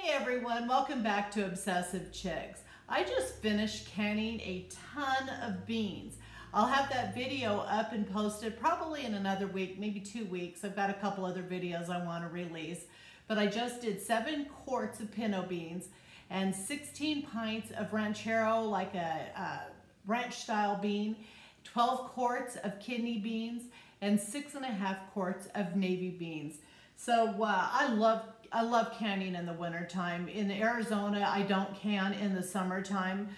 Hey everyone, welcome back to Obsessive Chicks. I just finished canning a ton of beans. I'll have that video up and posted probably in another week, maybe 2 weeks. I've got a couple other videos I want to release. But I just did 7 quarts of pinto beans and 16 pints of ranchero, like a ranch style bean, 12 quarts of kidney beans, and 6.5 quarts of navy beans. So I love canning in the wintertime. In Arizona, I don't can in the summertime.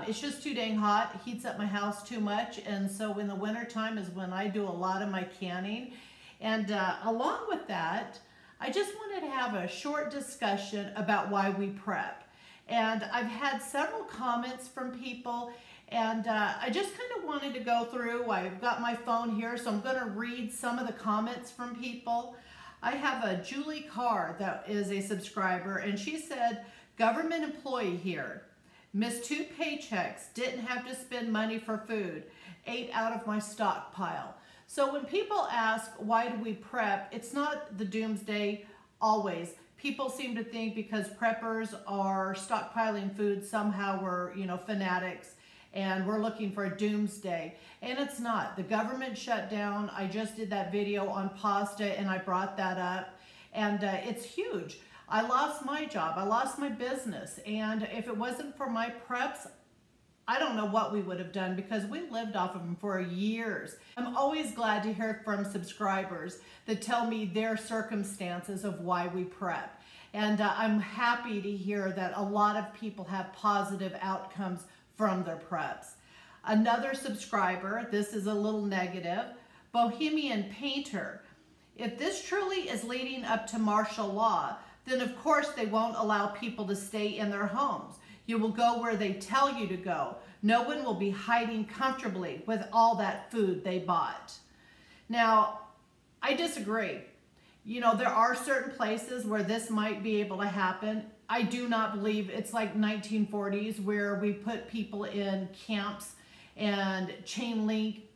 It's just too dang hot. It heats up my house too much. And so in the wintertime is when I do a lot of my canning. And along with that, I just wanted to have a short discussion about why we prep. And I've had several comments from people, and I just kind of wanted to go through. I've got my phone here, so I'm going to read some of the comments from people. I have a Julie Carr that is a subscriber, and she said, government employee here, missed 2 paychecks, didn't have to spend money for food, ate out of my stockpile. So when people ask, why do we prep, it's not the doomsday always. People seem to think because preppers are stockpiling food, somehow we're, fanatics and we're looking for a doomsday. And it's not. The government shut down. I just did that video on pasta and I brought that up. And it's huge. I lost my job. I lost my business. And if it wasn't for my preps, I don't know what we would have done because we lived off of them for years. I'm always glad to hear from subscribers that tell me their circumstances of why we prep. And I'm happy to hear that a lot of people have positive outcomes from their preps. Another subscriber, this is a little negative, Bohemian Painter. If this truly is leading up to martial law, then of course they won't allow people to stay in their homes. You will go where they tell you to go. No one will be hiding comfortably with all that food they bought. Now, I disagree. There are certain places where this might be able to happen. I do not believe it's like 1940s where we put people in camps and chain link.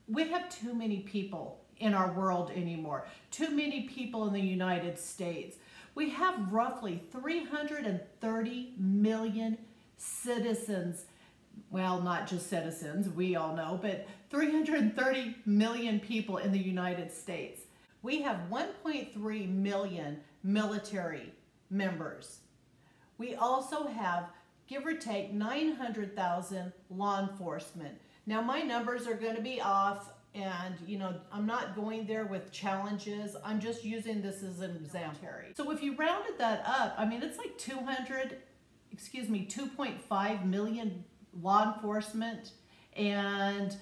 We have too many people in our world anymore. Too many people in the United States. We have roughly 330 million citizens. Well, not just citizens, we all know, but 330 million people in the United States. We have 1.3 million military members. We also have, give or take, 900,000 law enforcement. Now, my numbers are going to be off, and I'm not going there with challenges. I'm just using this as an example. So if you rounded that up, it's like 2.5 million law enforcement and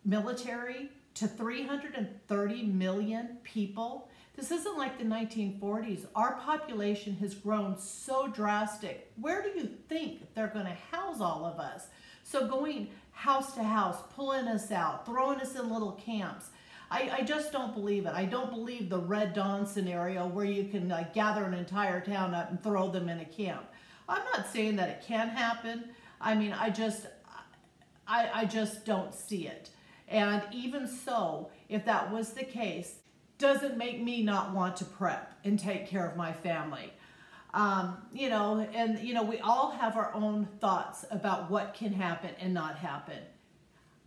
military to 330 million people. This isn't like the 1940s. Our population has grown so drastic. Where do you think they're going to house all of us? So going house to house, pulling us out, throwing us in little camps. I just don't believe it. I don't believe the Red Dawn scenario where you can gather an entire town up and throw them in a camp. I'm not saying that it can happen. I just don't see it. And even so, if that was the case, doesn't make me not want to prep and take care of my family. We all have our own thoughts about what can happen and not happen.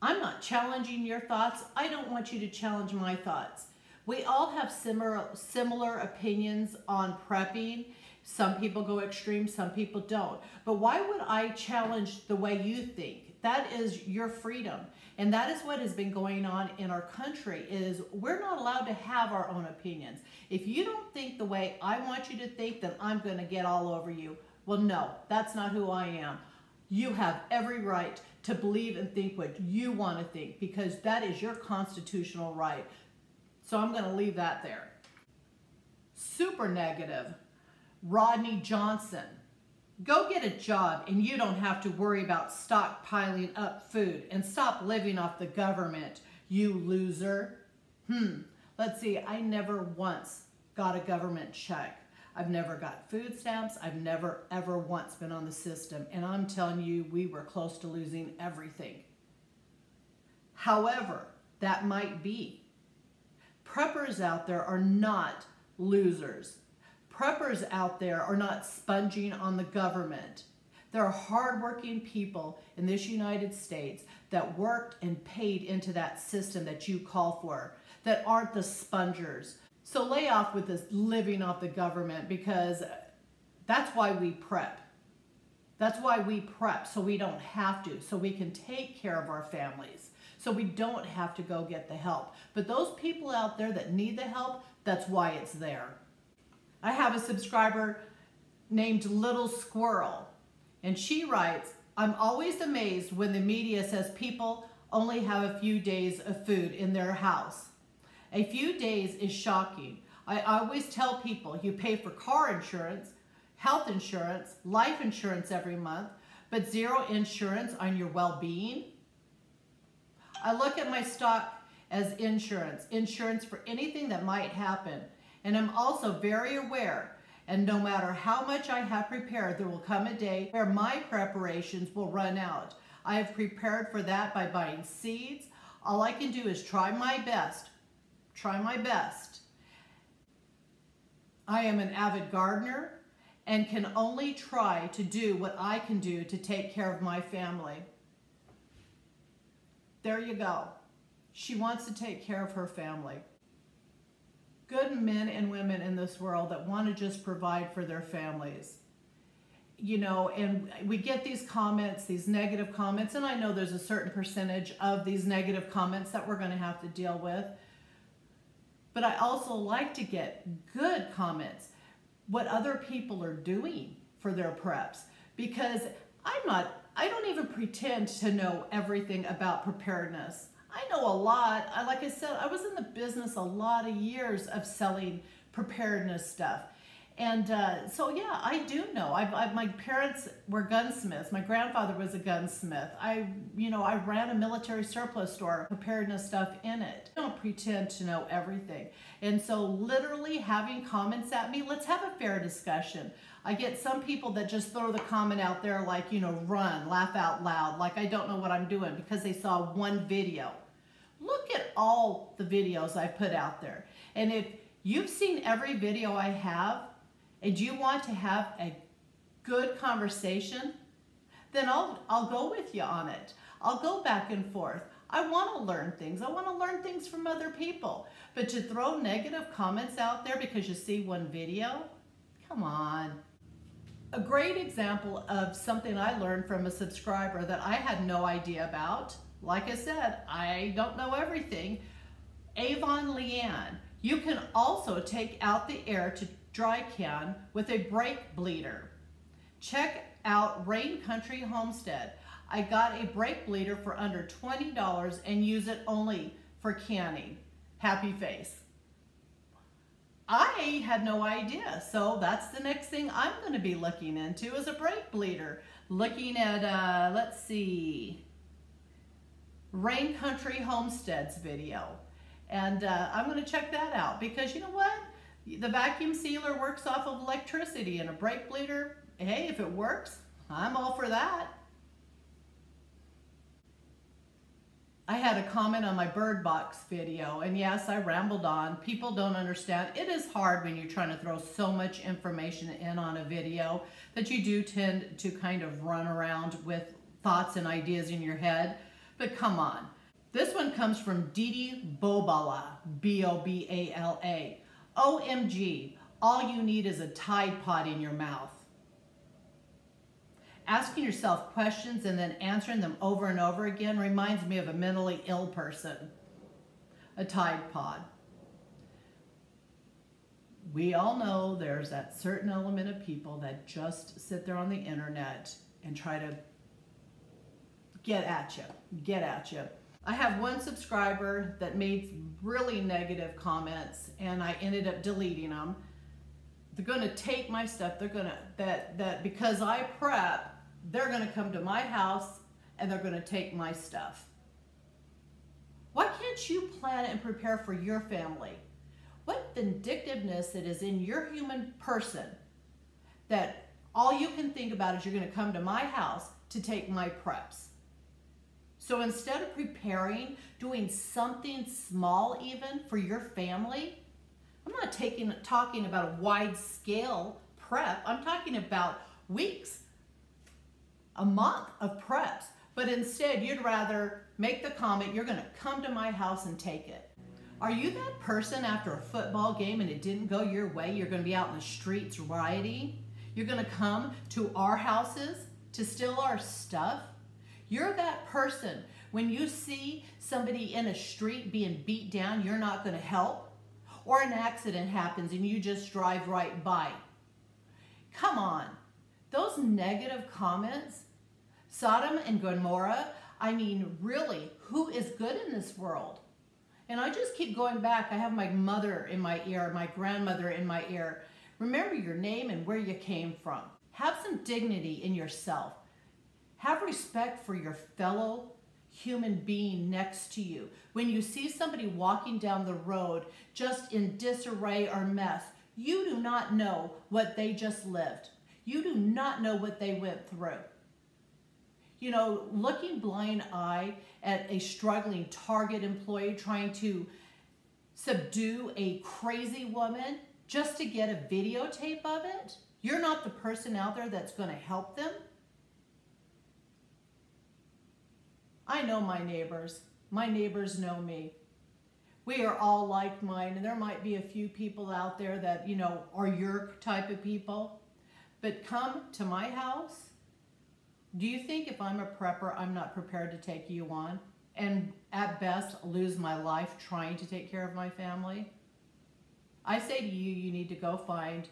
I'm not challenging your thoughts. I don't want you to challenge my thoughts. We all have similar opinions on prepping. Some people go extreme, some people don't. But why would I challenge the way you think? That is your freedom. And that is what has been going on in our country, is we're not allowed to have our own opinions. If you don't think the way I want you to think, then I'm going to get all over you. Well, no, that's not who I am. You have every right to believe and think what you want to think, because that is your constitutional right. So I'm going to leave that there. Super negative. Rodney Johnson. Go get a job and you don't have to worry about stockpiling up food, and stop living off the government, you loser. Let's see, I never once got a government check. I've never got food stamps. I've never ever once been on the system, and I'm telling you, we were close to losing everything. However, that might be. Preppers out there are not losers. Preppers out there are not sponging on the government. There are hardworking people in this United States that worked and paid into that system that you call for, that aren't the spongers. So lay off with this living off the government, because that's why we prep. That's why we prep, so we don't have to, so we can take care of our families, so we don't have to go get the help. But those people out there that need the help, that's why it's there. I have a subscriber named Little Squirrel, and she writes, I'm always amazed when the media says people only have a few days of food in their house. A few days is shocking. I always tell people you pay for car insurance, health insurance, life insurance every month, but zero insurance on your well-being. I look at my stock as insurance for anything that might happen. And I'm also very aware, and no matter how much I have prepared, there will come a day where my preparations will run out. I have prepared for that by buying seeds. All I can do is try my best. Try my best. I am an avid gardener and can only try to do what I can do to take care of my family. There you go. She wants to take care of her family. Good men and women in this world that want to just provide for their families. You know, and we get these comments, these negative comments, and I know there's a certain percentage of these negative comments that we're going to have to deal with. But I also like to get good comments, what other people are doing for their preps, because I don't even pretend to know everything about preparedness. I know a lot. Like I said, I was in the business a lot of years of selling preparedness stuff. And so, yeah, I do know. My parents were gunsmiths. My grandfather was a gunsmith. I ran a military surplus store, preparedness stuff in it. I don't pretend to know everything. And so literally having comments at me, let's have a fair discussion. I get some people that just throw the comment out there like, run, laugh out loud, like I don't know what I'm doing because they saw one video. Look at all the videos I've put out there. And if you've seen every video I have, and you want to have a good conversation, then I'll go with you on it. I'll go back and forth. I want to learn things. I want to learn things from other people. But to throw negative comments out there because you see one video, come on. A great example of something I learned from a subscriber that I had no idea about. Like I said, I don't know everything. Avon Leanne. You can also take out the air to dry can with a brake bleeder. Check out Rain Country Homestead. I got a brake bleeder for under $20 and use it only for canning. Happy face. I had no idea, so that's the next thing I'm going to be looking into is a brake bleeder. Looking at, let's see, Rain Country Homestead's video. And I'm going to check that out because you know what? The vacuum sealer works off of electricity, and a brake bleeder, hey, if it works, I'm all for that. I had a comment on my bird box video, and yes, I rambled on. People don't understand. It is hard when you're trying to throw so much information in on a video that you do tend to kind of run around with thoughts and ideas in your head. But come on. This one comes from Didi Bobala, B-O-B-A-L-A. OMG, all you need is a Tide Pod in your mouth. Asking yourself questions and then answering them over and over again reminds me of a mentally ill person. A Tide Pod. We all know there's that certain element of people that just sit there on the internet and try to get at you. I have one subscriber that made really negative comments and I ended up deleting them. They're going to take my stuff. They're going to, that because I prep, they're going to come to my house and they're going to take my stuff. Why can't you plan and prepare for your family? What vindictiveness it is in your human person that all you can think about is you're going to come to my house to take my preps. So instead of preparing, doing something small even for your family, I'm not talking about a wide scale prep. I'm talking about weeks, a month of preps. But instead, you'd rather make the comment, you're gonna come to my house and take it. Are you that person after a football game and it didn't go your way, you're gonna be out in the streets rioting? You're gonna come to our houses to steal our stuff? You're that person. When you see somebody in a street being beat down, you're not gonna help? Or an accident happens and you just drive right by? Come on. Those negative comments, Sodom and Gomorrah, I mean, really, who is good in this world? And I just keep going back. I have my mother in my ear, my grandmother in my ear. Remember your name and where you came from. Have some dignity in yourself. Have respect for your fellow human being next to you. When you see somebody walking down the road just in disarray or mess, you do not know what they just lived. You do not know what they went through. You know, looking blind eye at a struggling Target employee trying to subdue a crazy woman just to get a videotape of it, you're not the person out there that's going to help them. I know my neighbors. My neighbors know me. We are all like-minded. There might be a few people out there that, you know, are your type of people. But come to my house. Do you think if I'm a prepper, I'm not prepared to take you on? And at best, lose my life trying to take care of my family? I say to you, you need to go find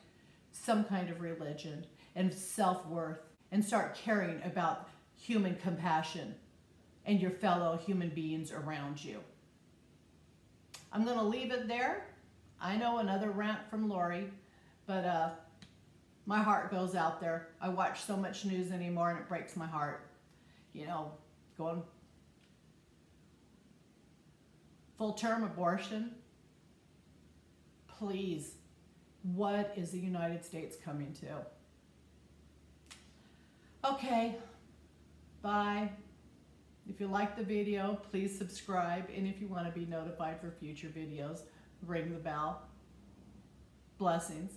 some kind of religion and self-worth and start caring about human compassion and your fellow human beings around you. I'm going to leave it there. I know another rant from Lori, but my heart goes out there. I watch so much news anymore and it breaks my heart. You know, going full-term abortion. Please, what is the United States coming to? Okay, bye. If you like the video, please subscribe. And if you want to be notified for future videos, ring the bell. Blessings.